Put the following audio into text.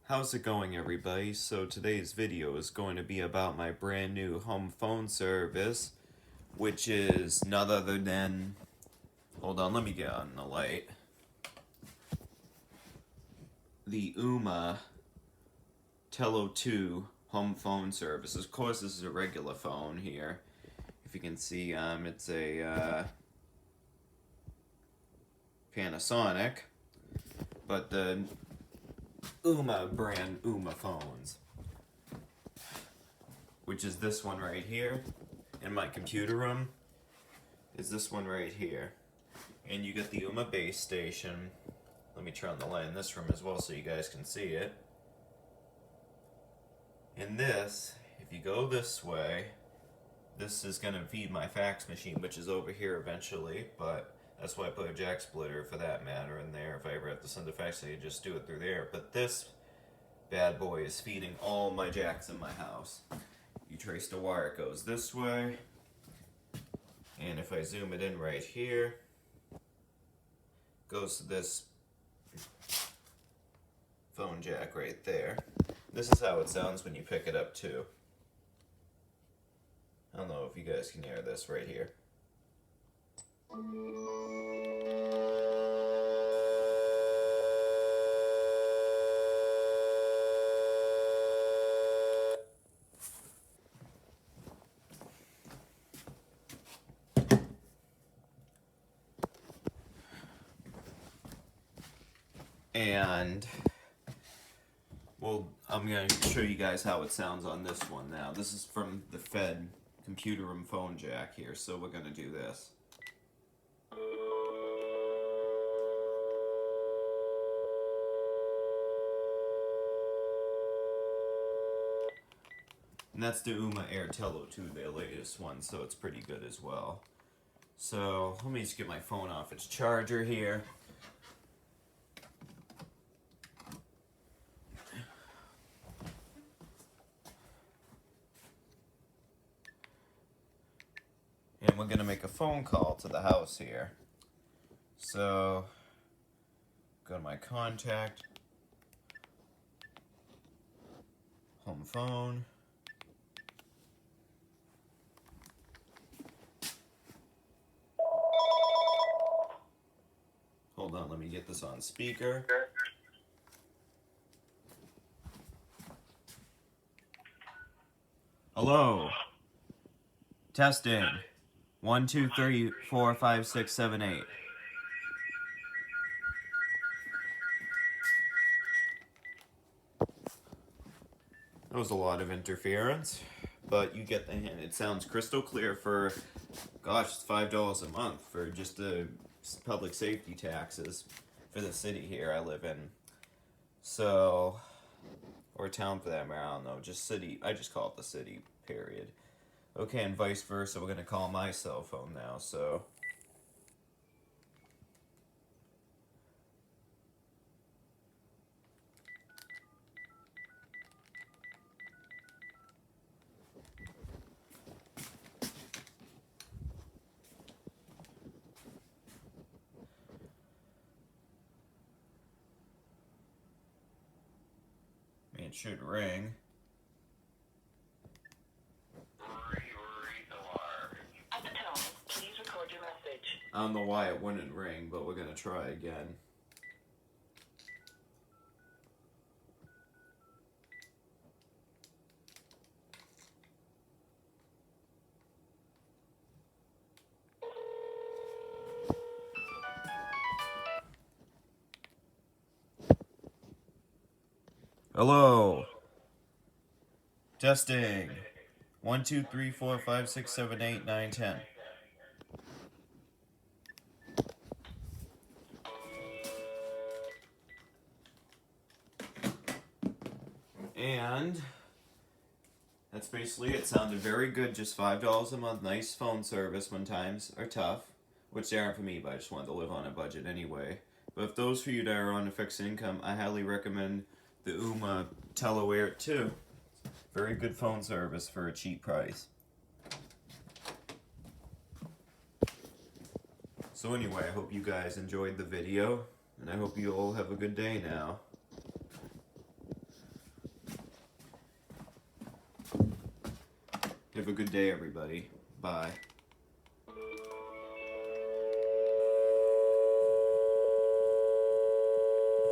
How's it going, everybody? So today's video is going to be about my brand new home phone service, which is none other than, hold on, let me get on the light, the Ooma Tello 2 home phone service. Of course, this is a regular phone here. If you can see, it's a Panasonic, but the Ooma brand Ooma phones, which is this one right here. In my computer room is this one right here. And you get the Ooma base station. Let me turn on the light in this room as well so you guys can see it. And this, if you go this way, this is going to feed my fax machine, which is over here eventually, but that's why I put a jack splitter for that matter in there. If I ever have to send a fax, I can just do it through there. But this bad boy is feeding all my jacks in my house. You trace the wire, it goes this way. And if I zoom it in right here, goes to this phone jack right there. This is how it sounds when you pick it up too. I don't know if you guys can hear this right here. And, well, I'm going to show you guys how it sounds on this one now. This is from the Fed computer room phone jack here, so we're going to do this. And that's the Ooma Tello 2, their latest one, so it's pretty good as well. So, let me just get my phone off its charger here. And we're going to make a phone call to the house here. So, go to my contact, home phone. Hold on, let me get this on speaker. Hello. Testing. 1, 2, 3, 4, 5, 6, 7, 8. That was a lot of interference, but you get the hint. It sounds crystal clear for, gosh, it's $5 a month for just the public safety taxes for the city here I live in. So, or town for that matter, I don't know, just city. I just call it the city, period. Okay, and vice versa, we're going to call my cell phone now, so. It should ring. At the tone, please record your message. I don't know why it wouldn't ring, but we're going to try again. Hello. Testing. 1, 2, 3, 4, 5, 6, 7, 8, 9, 10. And that's basically it. Sounded very good. Just $5 a month. Nice phone service when times are tough, which they aren't for me, but I just wanted to live on a budget anyway. But if those for you that are on a fixed income, I highly recommend the Ooma Tello Air 2. Very good phone service for a cheap price. So anyway, I hope you guys enjoyed the video, and I hope you all have a good day now. have a good day, everybody. Bye.